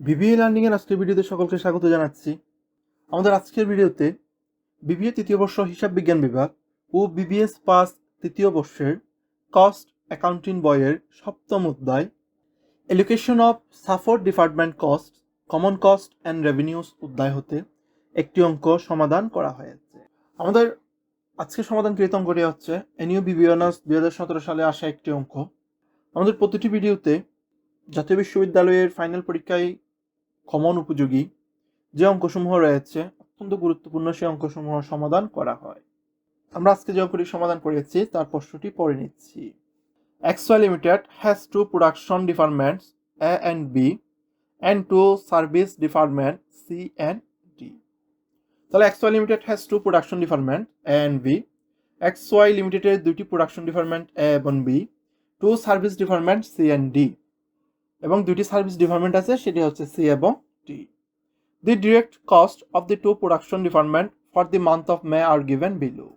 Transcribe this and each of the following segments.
BBA learning এর আজকের ভিডিওতে সকলকে স্বাগত জানাচ্ছি। আমাদের আজকের ভিডিওতে বিবিএ তৃতীয় বর্ষ হিসাব বিজ্ঞান বিভাগ ও বিবিএস পাস তৃতীয় বর্ষের কস্ট অ্যাকাউন্টিং বইয়ের সপ্তম অধ্যায় allocation of support department cost common cost and revenues অধ্যায় হতে একটি অঙ্ক সমাধান করা হয়েছে। আমাদের আজকে সমাধানকৃত অঙ্কটি হচ্ছে এনইউ বিবিএ অনার্স 2017 সালে আসা একটি অঙ্ক। আমাদের প্রতিটি ভিডিওতে জাতীয় বিশ্ববিদ্যালয়ের ফাইনাল পরীক্ষায় কমন উপযোগী যে অঙ্কসমূহ রয়েছে অত্যন্ত গুরুত্বপূর্ণ সেই অঙ্কসমূহ সমাধান করা হয়। আমরা আজকে যে অঙ্কটি সমাধান করেছি তার প্রশ্নটি পড়ে নিচ্ছি। XY Limited has two production departments A and B and two service department C and D. তাহলে XY Limited has two production department A and B. XY Limited এর দুটি প্রোডাকশন ডিপার্টমেন্ট A এবং B, two service department C and D, এবং দুটি service department আছে সেটি হচ্ছে C এবং D. The direct cost of the two production department for the month of May are given below.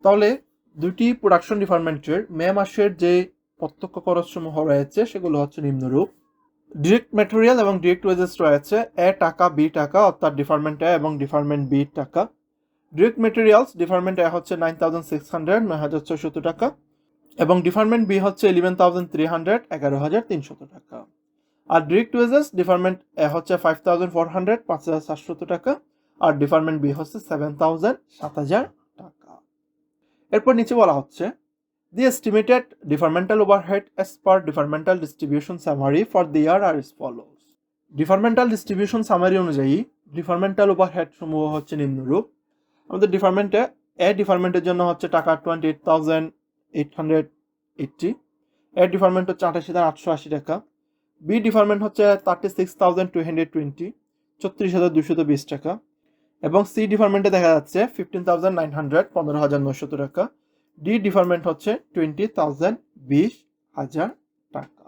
তাহলে দুটি প্রোডাকশন ডিপার্টমেন্টের মে মাসের যে প্রত্যক্ষ খরচসমূহ রয়েছে সেগুলো হচ্ছে নিম্নরূপ। ডিরেক্ট ম্যাটেরিয়াল এবং ডিরেক্ট ওয়েজেস রয়েছে এ টাকা বি টাকা, অর্থাৎ ডিপার্টমেন্ট এ এবং ডিপার্টমেন্ট বি টাকা। ডিরেক্ট ম্যাটেরিয়ালস ডিপার্টমেন্ট এ হচ্ছে 9600 9600 টাকা এবং ডিপার্টমেন্ট বি হচ্ছে 11300 11300 টাকা। আর ডিরেক্ট ওয়েজেস ডিপার্টমেন্ট এ হচ্ছে 5400 5700 টাকা আর ডিপার্টমেন্ট বি হচ্ছে 7000 7000 টাকা। এরপর নিচে বলা হচ্ছে the estimated departmental overhead as per departmental distribution summary for the year আর as follows. Departmental distribution summary অনুযায়ী ডিপার্টমেন্টাল ওভারহেড সমূহ হচ্ছে নিম্নরূপ। আমাদের ডিপার্টমেন্টে এ ডিপার্টমেন্টের জন্য হচ্ছে টাকা 28,880, এ ডিপার্টমেন্ট হচ্ছে 28,880 টাকা, বি ডিপার্টমেন্ট হচ্ছে 36,220 34,220 টাকা এবং সি ডিপার্টমেন্টে দেখা যাচ্ছে 15,900 15,900 টাকা, ডি ডিপার্টমেন্ট হচ্ছে 20,000 20,000 টাকা।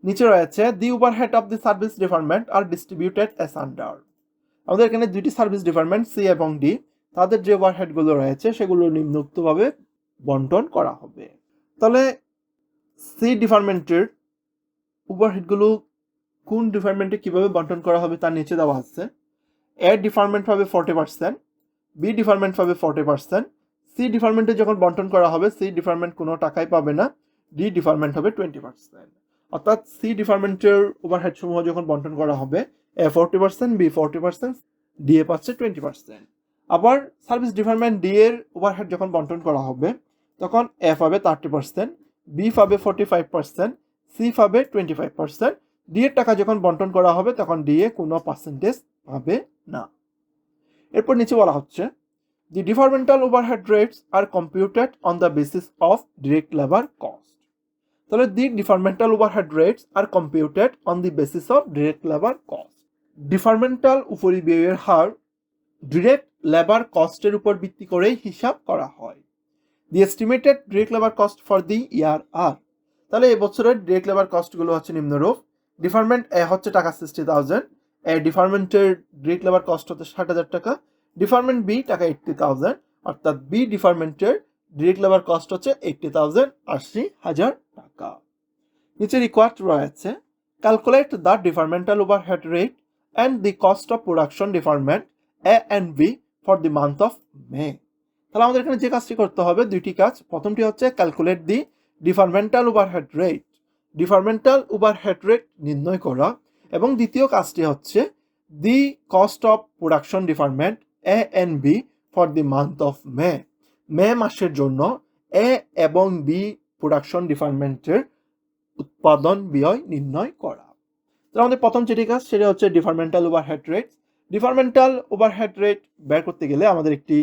নিচে রয়েছে the overhead of the service department are distributed as under. আমাদের এখানে দুটি সার্ভিস ডিপার্টমেন্ট সি এবং ডি, তাদের যে ওভারহেডগুলো রয়েছে সেগুলো নিম্নোক্তভাবে বন্টন করা হবে। তাহলে সি ডিপার্টমেন্টের ওভারহেডগুলো কোন ডিপার্টমেন্টে কিভাবে বন্টন করা হবে তার নিচে দেওয়া আছে। এ ডিপার্টমেন্ট পাবে 40%, বি ডিপার্টমেন্ট পাবে 40%, সি ডিপার্টমেন্টে যখন বন্টন করা হবে সি ডিপার্টমেন্ট কোনো টাকাই পাবে না, ডি ডিপার্টমেন্ট হবে 20%। অর্থাৎ সি ডিপার্টমেন্টের ওভারহেড সমূহ যখন বন্টন করা হবে এ 40%, বি 40%, ডি এ পাচ্ছে 20%। আবার সার্ভিস ডিপার্টমেন্ট ডি এর ওভারহেড যখন বন্টন করা হবে তখন এ পাবে 30%, বি পাবে 45%, সি পাবে 25%, ডি এর টাকা যখন বন্টন করা হবে তখন ডি এ কোনো পার্সেন্টেজ পাবে না। এরপর নিচে বলা হচ্ছে the departmental overhead rates are computed on the basis of direct labour cost. তাহলে the departmental overhead rates are computed on the basis of direct labour cost. Departmental উপরিব্যয়ের হার ডিরেক্ট লেবার কস্টের উপর ভিত্তি করেই হিসাব করা হয়। The estimated direct labour cost for the year are. তাহলে এই বছরের ডিরেক্ট লেবার কস্টগুলো হচ্ছে নিম্নরূপ। ডিপার্টমেন্ট এ হচ্ছে টাকা 60,000, এ ডিপার্টমেন্টের ডিরেক্ট লেবার কস্ট হচ্ছে 60,000 টাকা, ডিপার্টমেন্ট বি টাকা 80,000, অর্থাৎ বি ডিপার্টমেন্টের ডিরেক্ট লেবার কস্ট হচ্ছে 80,000 80,000 টাকা। নিচে রিকোয়ার্ড রয়েছে calculate the departmental overhead rate and the cost of production department A and B for the month of May. তাহলে আমাদের এখানে যে কাজটি করতে হবে দুইটি কাজ। প্রথমটি হচ্ছে calculate the departmental overhead rate, departmental overhead rate নির্ণয় করা, এবং দ্বিতীয় কাজটি হচ্ছে the cost of production department A and B for the month of May, মে মাসের জন্য এ এবং বি প্রোডাকশন ডিপার্টমেন্টের উৎপাদন ব্যয় নির্ণয় করা। তো আমাদের প্রথম যেটি কাজ সেটা হচ্ছে departmental overhead rate. Departmental overhead rate বের করতে গেলে আমাদের একটি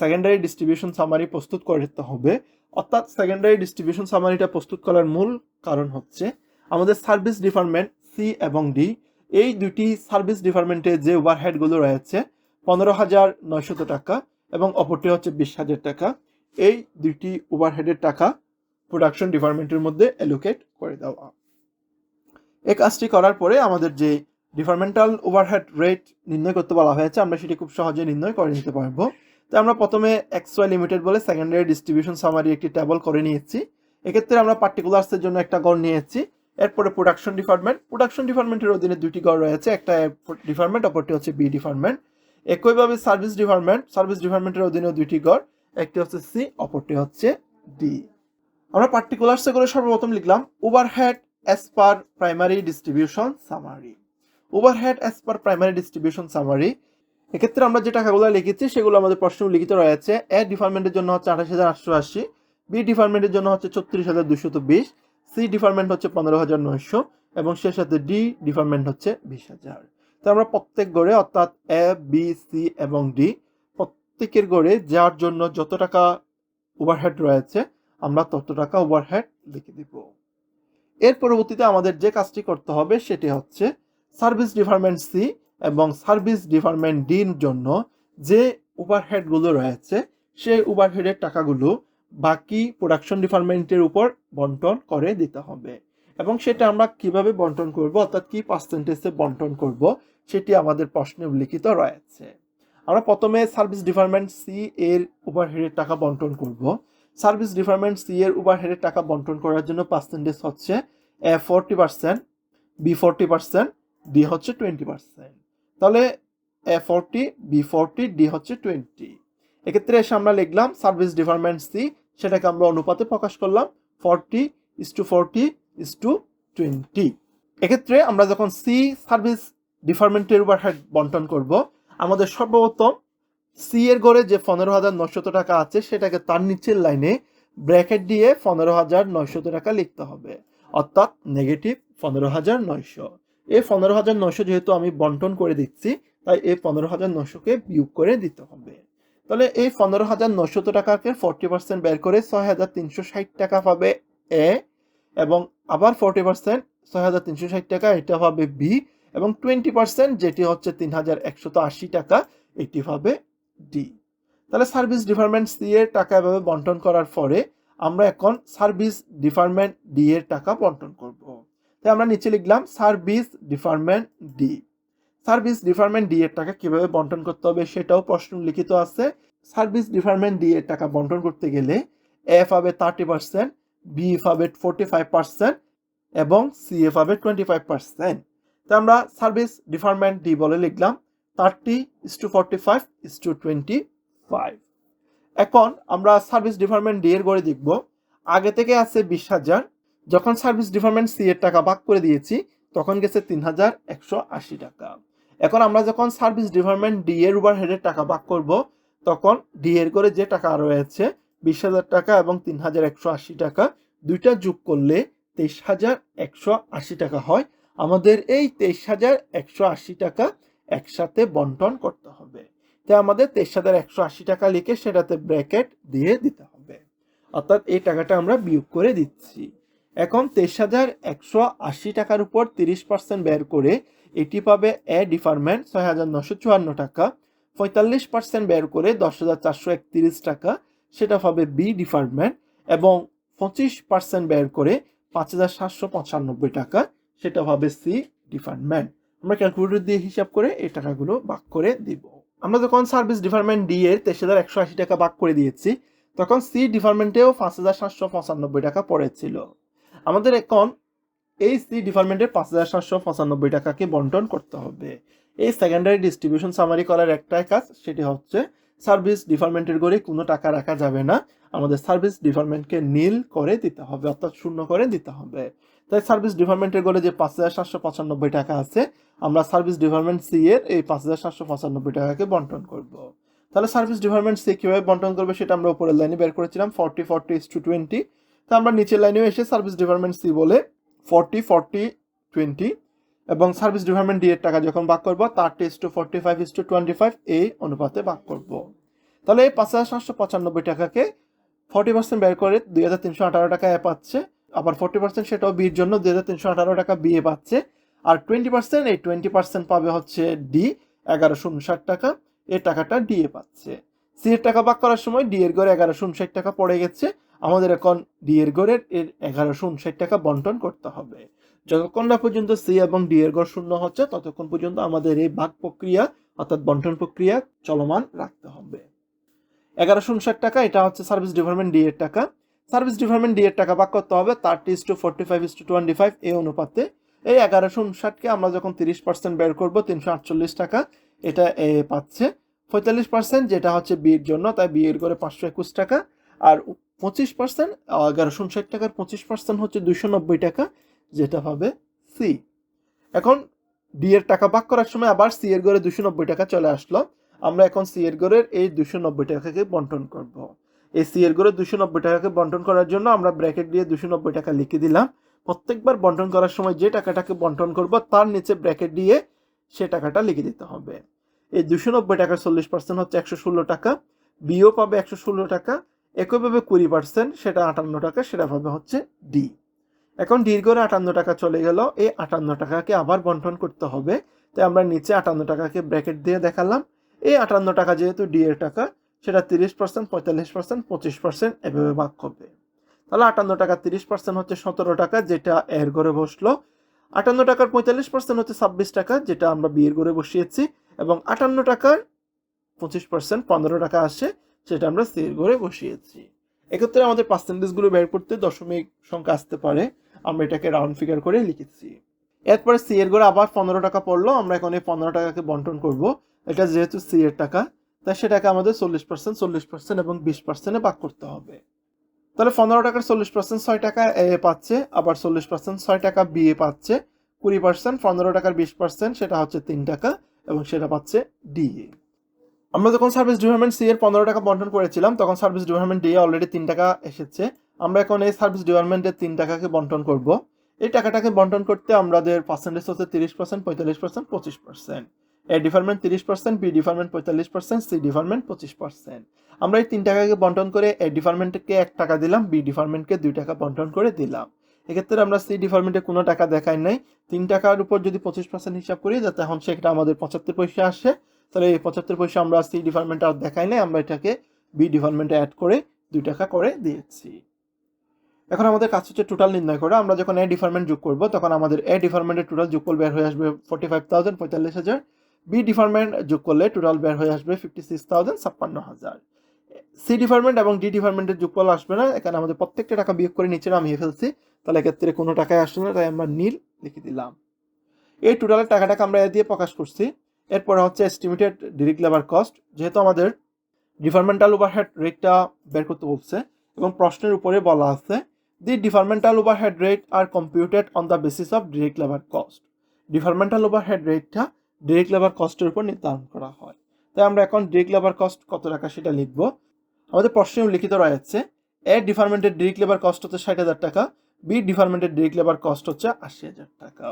সেকেন্ডারি ডিস্ট্রিবিউশন সামারি প্রস্তুত করতে হবে। অর্থাৎ সেকেন্ডারি ডিস্ট্রিবিউশন সামারিটা প্রস্তুত করার মূল কারণ হচ্ছে আমাদের সার্ভিস ডিপার্টমেন্ট সি এবং ডি, এই দুটি সার্ভিস ডিপার্টমেন্টে যে ওভারহেডগুলো রয়েছে 15,900 টাকা এবং অপরটি হচ্ছে 20,000 টাকা, এই দুটি ওভারহেডের টাকা প্রোডাকশন ডিপার্টমেন্টের মধ্যে অ্যালোকেট করে দেওয়া। এই কাজটি করার পরে আমাদের যে ডিপার্টমেন্টাল ওভারহেড রেট নির্ণয় করতে বলা হয়েছে আমরা সেটি খুব সহজে নির্ণয় করে নিতে পারবো। তো আমরা প্রথমে XY লিমিটেড বলে সেকেন্ডারি ডিস্ট্রিবিউশন সামারি একটি টেবল করে নিয়েছি। এক্ষেত্রে আমরা পার্টিকুলার্সের জন্য একটা গড় নিয়েছি, এরপরে প্রোডাকশন ডিপার্টমেন্টের অধীনে দুটি ঘর রয়েছে, একটা ডিপার্টমেন্ট, অপরটি হচ্ছে বি ডিপার্টমেন্ট। একইভাবে সার্ভিস ডিপার্টমেন্টের অধীনে দুটি ঘর, একটি হচ্ছে সি, অপরটি হচ্ছে ডি। আমরা পার্টিকুলার্সে করে সর্বপ্রথম লিখলাম ওভারহেড অ্যাজ পার প্রাইমারি ডিস্ট্রিবিউশন সামারি। এক্ষেত্রে আমরা যে টাকাগুলো লিখেছি সেগুলো আমাদের প্রশ্ন লিখিত রয়েছে। এ ডিপার্টমেন্টের জন্য হচ্ছে 28,880, বি ডিপার্টমেন্টের জন্য হচ্ছে 36,220, সি ডিপার্টমেন্ট হচ্ছে 15,900 এবং সে সাথে ডি ডিপার্টমেন্ট হচ্ছে 20,000। তো আমরা প্রত্যেক গড়ে অর্থাৎ এ, বি, সি এবং ডি প্রত্যেকের গড়ে যার জন্য যত টাকা ওভারহেড রয়েছে আমরা তত টাকা ওভারহেড লিখে দিব। এর পরবর্তীতে আমাদের যে কাজটি করতে হবে সেটি হচ্ছে সার্ভিস ডিপার্টমেন্ট সি এবং সার্ভিস ডিপার্টমেন্ট ডির জন্য যে ওভারহেডগুলো রয়েছে সেই ওভারহেডের টাকাগুলো বাকি প্রোডাকশন ডিপার্টমেন্টের উপর বন্টন করে দিতে হবে। এবং সেটা আমরা কিভাবে বন্টন করব, অর্থাৎ কি পার্সেন্টেজে বন্টন করব, সেটি আমাদের প্রশ্নে উল্লিখিত রয়েছে। আমরা প্রথমে সার্ভিস ডিপার্টমেন্ট সি এর ওভারহেডের টাকা বন্টন করব। সার্ভিস ডিপার্টমেন্ট সি এর ওভারহেডের টাকা বন্টন করার জন্য পার্সেন্টেজ হচ্ছে এ 40%, বি 40%, ডি হচ্ছে 20%। তাহলে এ 40, বি 40, ডি হচ্ছে 20। এক্ষেত্রে এসে আমরা লিখলাম সার্ভিস ডিপার্টমেন্ট সি, সেটাকে আমরা অনুপাতে প্রকাশ করলাম 40:40:20। এক্ষেত্রে আমরা যখন সি সার্ভিস ডিপার্টমেন্টের ওভারহেড বন্টন করব, আমাদের সর্বপ্রথম সি এর গড়ে যে 15,900 টাকা আছে সেটাকে তার নিচের লাইনে ব্র্যাকেট দিয়ে 15,900 টাকা লিখতে হবে, অর্থাৎ নেগেটিভ 15,900। এই 15,900 যেহেতু আমি বন্টন করে দিচ্ছি, তাই এই 15,900কে বিয়োগ করে দিতে হবে। তাহলে এই 15,900 টাকাকে 40% বের করে 6,360 টাকা পাবে এ, এবং আবার 40% 6,360 টাকা এটা পাবে বি, এবং 20% যেটি হচ্ছে 3,180 টাকা এটি পাবে ডি। তাহলে সার্ভিস ডিপার্টমেন্ট সি এর টাকা এভাবে বন্টন করার পরে আমরা এখন সার্ভিস ডিপার্টমেন্ট ডি এর টাকা বন্টন করব। তাই আমরা নিচে লিখলাম service department D. Service department D এর টাকা কিভাবে বন্টন করতে হবে সেটাও প্রশ্ন লিখিত আছে। সার্ভিস ডিপার্টমেন্ট ডি এর টাকা বন্টন করতে গেলে এ পাবে 30%, বি পাবে 45% এবং সি এ পাবে 25%। তো আমরা সার্ভিস ডিপার্টমেন্ট ডি বলে লিখলাম 30:45:25। এখন আমরা সার্ভিস ডিপার্টমেন্ট ডি এর গড়ে দেখব। আগে থেকে আছে 20,000, যখন সার্ভিস ডিপার্টমেন্ট সি এর টাকা ভাগ করে দিয়েছি তখন গেছে 3,180 টাকা। এখন আমরা যখন সার্ভিস ডিপার্টমেন্ট ডি এর ওভারহেডের টাকা ভাগ করব, তখন ডি এর গড়ে যে টাকা রয়েছে 20,000 টাকা এবং 3,180 টাকা দুইটা যোগ করলে 23,180 টাকা হয়। আমাদের এই 23,180 টাকা একসাথে বন্টন করতে হবে। তাই আমাদের 23,180 টাকা লিখে সেটাতে ব্র্যাকেট দিয়ে দিতে হবে, অর্থাৎ এই টাকাটা আমরা বিয়োগ করে দিচ্ছি। এখন 23,180 টাকার উপর 30% বের করে এটি পাবে এ ডিপার্টমেন্ট 6,954 টাকা, 45% বের করে 10,431 টাকা সেটা পাবে বি ডিপার্টমেন্ট, এবং 25% বের করে 5,795 টাকা সেটা পাবে সি ডিপার্টমেন্ট। আমরা ক্যালকুলেটর দিয়ে হিসাব করে এই টাকাগুলো ভাগ করে দিব। আমরা যখন সার্ভিস ডিপার্টমেন্ট ডি এর 23,180 টাকা ভাগ করে দিয়েছি তখন সি ডিপার্টমেন্টেও 5,795 টাকা পড়েছিল। আমাদের এখন এই সি ডিপার্টমেন্টের 5,795 টাকাকে বন্টন করতে হবে। এই সেকেন্ডারি ডিস্ট্রিবিউশন সামারি করার একটাই কাজ, সেটি হচ্ছে সার্ভিস ডিপার্টমেন্টের গড়ে কোনো টাকা রাখা যাবে না, আমাদের সার্ভিস ডিপার্টমেন্টকে নীল করে দিতে হবে, অর্থাৎ শূন্য করে দিতে হবে। তাই সার্ভিস ডিপার্টমেন্টের গড়ে যে 5,795 টাকা আছে আমরা সার্ভিস ডিপার্টমেন্ট সি এর এই 5,795 টাকাকে বন্টন করব। তাহলে সার্ভিস ডিপার্টমেন্ট সি কিভাবে বন্টন করবে সেটা আমরা উপরের লাইনে বের করেছিলাম 40:40:20। তো আমরা নিচের লাইনেও এসে সার্ভিস ডিপার্টমেন্ট সি বলে 40:40:20 এবং সার্ভিস ডিপার্টমেন্ট ডি এর টাকা যখন ভাগ করব 30:45:25 এই অনুপাতে ভাগ করব। তাহলে এই 5,795 টাকাকে 40% বের করে 2,318 টাকা এ পাচ্ছে, আবার 40% সেটাও বির জন্য 2,318 টাকা বি এ পাচ্ছে, আর 20% এই 20% পাবে হচ্ছে ডি 1,159 টাকা, এই টাকাটা ডি এ পাচ্ছে। সি এর টাকা ভাগ করার সময় ডি এর গড়ে 1,159 টাকা পড়ে গেছে, আমাদের এখন ডি এর গড়ের 1,159 টাকা বন্টন করতে হবে। যতক্ষণ না পর্যন্ত সি এবং ডি এর গড় শূন্য হচ্ছে ততক্ষণ পর্যন্ত আমাদের এই ভাগ প্রক্রিয়া অর্থাৎ বন্টন প্রক্রিয়া চলমান রাখতে হবে। 1,159 টাকা এটা হচ্ছে সার্ভিস ডিপার্টমেন্ট ডি এর টাকা। সার্ভিস ডিপার্টমেন্ট ডি এর টাকা ভাগ করতে হবে 30:45:25 এই অনুপাতে। এই 1159কে আমরা যখন 30% বের করব 348 টাকা, এটা এ পাচ্ছে। 45% যেটা হচ্ছে বি এর জন্য, তাই বি এর করে 521 টাকা। আর 25% 1159 টাকার 25% হচ্ছে 290 টাকা, যেটা হবে সি। এখন ডি এর টাকা ভাগ করার সময় আবার সি এর ঘরে 290 টাকা চলে আসলো। আমরা এখন সি এর ঘরের এই 290 টাকাকে বন্টন করব। এই সি এর ঘরে 290 টাকাকে বন্টন করার জন্য আমরা ব্র্যাকেট দিয়ে 290 টাকা লিখে দিলাম। প্রত্যেকবার বন্টন করার সময় যে টাকাটাকে বন্টন করব তার নিচে ব্র্যাকেট দিয়ে সে টাকাটা লিখে দিতে হবে। এই 290 টাকার 40% হচ্ছে 116 টাকা, বিও পাবে 116 টাকা, একইভাবে 20% সেটা 58 টাকা, সেটা পাবে হচ্ছে ডি। এখন ডির ঘরে 58 টাকা চলে গেল, এই 58 টাকাকে আবার বন্টন করতে হবে। তাই আমরা নিচে 58 টাকাকে ব্র্যাকেট দিয়ে দেখালাম। এই 58 টাকা যেহেতু ডি এর টাকা, সেটা 30%, 45%, 25% এভাবে ভাগ করবে। তাহলে 58 টাকা 30% হচ্ছে 17 টাকা, যেটা এর ঘরে বসলো। 58 টাকার 45% হচ্ছে 26 টাকা, যেটা আমরা বি এর ঘরে বসিয়েছি। এবং 58 টাকার 25% 15 টাকা আসে, সেটা আমরা সি এর ঘরে বসিয়েছি। এক্ষেত্রে আমাদের পার্সেন্টেজগুলো বের করতে দশমিক সংখ্যা আসতে পারে, আমরা এটাকে রাউন্ড ফিগার করে লিখেছি। এরপরে সি এর ঘরে আবার 15 টাকা পড়লো, আমরা এখন এই 15 টাকাকে বন্টন করব। এটা যেহেতু সি এর টাকা, তাই সেটাকে আমাদের 40%, 40% এবং 20% ভাগ করতে হবে। তাহলে 15 টাকার 40% 6 টাকা এ পাচ্ছে, আবার 40% 6 টাকা বি এ পাচ্ছে, 20% 15 টাকার 20% সেটা হচ্ছে 3 টাকা, এবং সেটা পাচ্ছে ডি এ। আমরা যখন সার্ভিস ডিপার্টমেন্ট সি এর 15 টাকা বন্টন করেছিলাম, তখন service department D A already 3 টাকা এসেছে। আমরা এখন এই সার্ভিস ডিপার্টমেন্টের 3 টাকাকে বন্টন করব। এই টাকাটাকে বন্টন করতে আমাদের পার্সেন্টেজ হচ্ছে 30%, 45%, 25%। A department 30%, B department 45%, C department 25%। আমরা এই 3 টাকাকে বন্টন করে এ ডিপার্টমেন্টকে 1 টাকা দিলাম, বি ডিপার্টমেন্টকে 2 টাকা বন্টন করে দিলাম। এক্ষেত্রে আমরা সি ডিপার্টমেন্টে কোনো টাকা দেখাই নাই। 3 টাকার উপর যদি 25% হিসাব করি, যাতে এখন সেটা আমাদের 75 পয়সা আসে। তাহলে এই 75 পয়সা আমরা সি ডিপার্টমেন্টে আর দেখাই নাই, আমরা এটাকে বি ডিপার্টমেন্টে অ্যাড করে 2 টাকা করে দিয়েছি। এখন আমাদের কাজ হচ্ছে টোটাল নির্ণয় করা। আমরা যখন এ ডিপার্টমেন্ট যোগ করব, তখন আমাদের এ ডিপার্টমেন্টের টোটাল যোগফল বের হয়ে আসবে 45,000, 45,000। বি ডিপার্টমেন্ট যোগ করলে টোটাল বের হয়ে আসবে 56,000, 56,000। সি ডিপার্টমেন্ট এবং ডি ডিপার্টমেন্টের যোগফল আসবে না, এখানে আমাদের প্রত্যেকটা টাকা বিয়োগ করে নিচে নামিয়ে ফেলছি। তাহলে এক্ষেত্রে কোনো টাকায় আসছে না, তাই আমরা নীল লিখে দিলাম। এই টোটালের টাকাটাকে আমরা এ দিয়ে প্রকাশ করছি। এরপরে হচ্ছে এস্টিমেটেড ডিরেক্ট লেবার কস্ট। যেহেতু আমাদের ডিপার্টমেন্টাল ওভারহেড রেটটা বের করতে বলছে এবং প্রশ্নের উপরে বলা আছে, the departmental overhead rate are computed on the basis of direct labour cost. Departmental overhead রেটটা ডিরেক্ট লেবার কস্টের উপর নির্ধারণ করা হয়। তাই আমরা এখন ডিরেক্ট লেবার কস্ট কত টাকা সেটা লিখব। আমাদের প্রশ্নে উল্লিখিত রয়েছে, এ ডিপার্টমেন্টের ডিরেক্ট লেবার কস্ট হচ্ছে 60,000 টাকা, বি ডিপার্টমেন্টের ডিরেক্ট লেবার কস্ট হচ্ছে 80,000 টাকা।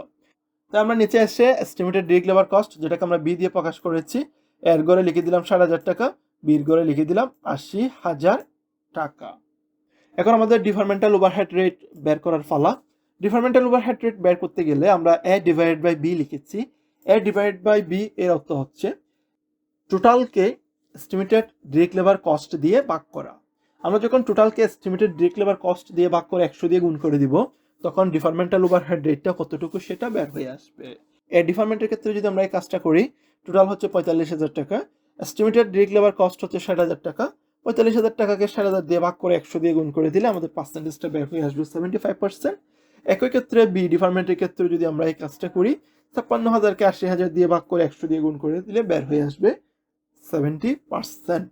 তাই আমরা নিচে এসে এস্টিমেটেড ডিরেক্ট লেবার কস্ট, যেটাকে আমরা বি দিয়ে প্রকাশ করেছি, এর ঘরে লিখে দিলাম 60,000 টাকা, বির ঘরে লিখে দিলাম 80,000 টাকা। এখন আমাদের ডিপার্টমেন্টাল ওভারহেড রেট বের করার পালা। ডিপার্টমেন্টাল ওভারহেড রেট বের করতে গেলে আমরা এ ডিভাইডেড বাই বি লিখেছি। এ ডিভাইডেড বাই বি এর অর্থ হচ্ছে টোটালকে এস্টিমেটেড ডিরেক্ট লেবার কস্ট দিয়ে ভাগ করা। আমরা যখন টোটালকে এস্টিমেটেড ডিরেক্ট লেবার কস্ট দিয়ে ভাগ করে 100 দিয়ে গুণ করে দিব, তখন ডিপার্টমেন্টাল ওভারহেড রেটটা কতটুকু সেটা বের হয়ে আসবে। এই ডিপার্টমেন্টের ক্ষেত্রে যদি আমরা এই কাজটা করি, টোটাল হচ্ছে 45,000 টাকা, এস্টিমেটেড ডিরেক্ট লেবার কস্ট হচ্ছে 60,000 টাকা। 45,000 টাকাকে 60,000 দিয়ে ভাগ করে 100 দিয়ে গুণ করে দিলে আমাদের পার্সেন্টেজটা বের হয়ে আসবে 75%। একই ক্ষেত্রে বি ডিপার্টমেন্টের ক্ষেত্রে যদি আমরা এই কাজটা করি, 56,000কে 80,000 দিয়ে ভাগ করে 100 দিয়ে গুণ করে দিলে বের হয়ে আসবে 70%।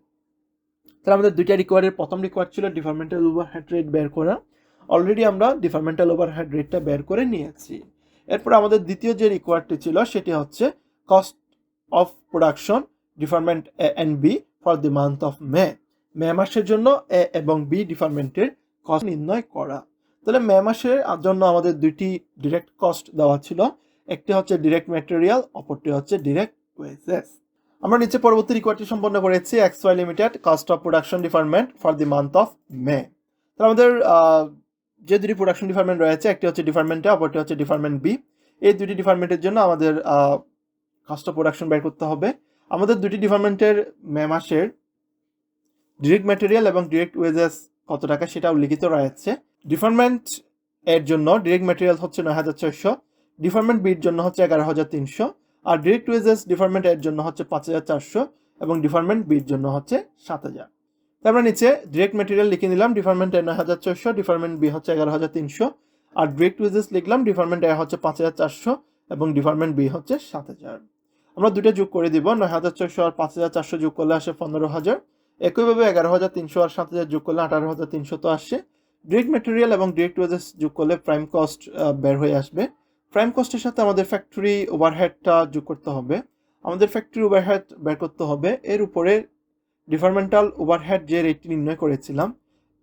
তাহলে আমাদের দুইটা রিকোয়ার্ডের প্রথম রিকোয়ার্ড ছিল ডিপার্টমেন্টাল ওভারহেড রেট বের করা। অলরেডি আমরা ডিপার্টমেন্টাল ওভারহেড রেটটা বের করে নিয়েছি। এরপর আমাদের দ্বিতীয় যে রিকোয়ার্ডটি ছিল সেটি হচ্ছে cost of production department A and B for the month of May. মে মাসের জন্য এ এবং বি ডিপার্টমেন্টের কস্ট নির্ণয় করা। তাহলে মে মাসের জন্য আমাদের দুইটি ডিরেক্ট কস্ট দেওয়া ছিল, একটি হচ্ছে ডিরেক্ট ম্যাটেরিয়াল, অপরটি হচ্ছে ডিরেক্ট ওয়েজেস। আমরা নিচে পরবর্তী রিকোয়ার্ডটি সম্পন্ন করেছি, XY limited cost of production department for the month of May. তাহলে আমাদের যে দুটি প্রোডাকশন ডিপার্টমেন্ট রয়েছে, একটি হচ্ছে ডিপার্টমেন্ট এ, অপরটি হচ্ছে ডিপার্টমেন্ট বি। এই দুটি ডিপার্টমেন্টের জন্য আমাদের কস্ট অফ প্রোডাকশন বের করতে হবে। আমাদের দুটি ডিপার্টমেন্টের মে মাসের ডিরেক্ট ম্যাটেরিয়াল এবং ডিরেক্ট ওয়েজেস কত টাকা সেটা উল্লিখিত রয়েছে। ডিপার্টমেন্ট এর জন্য ডিরেক্ট ম্যাটেরিয়াল হচ্ছে 9,600, ডিপার্টমেন্ট বির জন্য হচ্ছে 11,300, আর ডিরেক্ট ওয়েজেস ডিপার্টমেন্ট এর জন্য হচ্ছে 5,400 এবং ডিপার্টমেন্ট বির জন্য হচ্ছে 7,000। তারপরে নিচে ডিরেক্ট মেটেরিয়াল লিখে নিলাম, ডিপার্টমেন্ট এ 9,400, ডিপার্টমেন্ট বি হচ্ছে 11,300, আর ডিরেক্ট ওয়েজেস লিখলাম, ডিপার্টমেন্ট এ হচ্ছে 5,400 এবং ডিপার্টমেন্ট বি হচ্ছে 7,000। আমরা দুটো যোগ করে দিব, 9,400 আর 5,400 যোগ করলে আসে 15,000। একইভাবে 11,300 আর 7,000 যোগ করলে 18,300 তো আসে। ডিরেক্ট মেটেরিয়াল এবং ডিরেক্ট ওয়েজেস যোগ করলে প্রাইম কস্ট বের হয়ে আসবে। প্রাইম কস্টের সাথে আমাদের ফ্যাক্টরি ওভারহেডটা যোগ করতে হবে। আমাদের ফ্যাক্টরি ওভারহেড বের করতে হবে, এর উপরে ডিপার্টমেন্টাল ওভারহেড যে রেটটি নির্ণয় করেছিলাম,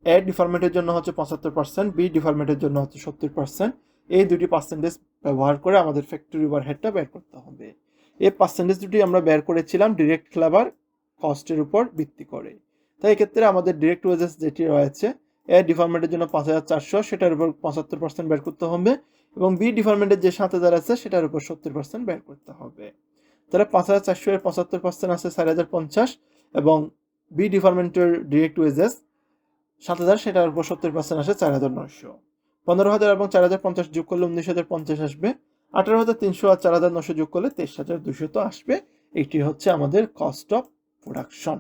এ ডিপার্টমেন্টের জন্য হচ্ছে 75%, বি ডিপার্টমেন্টের জন্য হচ্ছে 70%। এই দুটি পার্সেন্টেজ ব্যবহার করে আমাদের ফ্যাক্টরি ওভারহেডটা বের করতে হবে। এই পার্সেন্টেজ দুটি আমরা বের করেছিলাম ডিরেক্ট লেবার কস্টের উপর ভিত্তি করে। তাই এক্ষেত্রে আমাদের ডিরেক্ট ওয়েজেস যেটি রয়েছে, এ ডিপার্টমেন্টের জন্য 5,400, সেটার উপর 75% বের করতে হবে, এবং বি ডিপার্টমেন্টের যে 7,000 আছে সেটার উপর 70% বের করতে হবে। তাহলে 5,400 এর 75% আছে 4,050, এবং বি ডিপার্টমেন্টের ডিরেক্ট ওয়েজেস 7,000, সেটার উপর 70% আসে 4,900। 15,000 এবং 4,050 যোগ করলে 19,050 আসবে। 18,300 আর 4,900 যোগ করলে 23,200 তো আসবে। এটি হচ্ছে আমাদের কস্ট অফ প্রোডাকশন।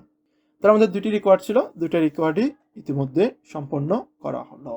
তার আমাদের দুটি রিকোয়ার্ড ছিল, দুটো রিকোয়ার্ডই ইতিমধ্যে সম্পন্ন করা হলো।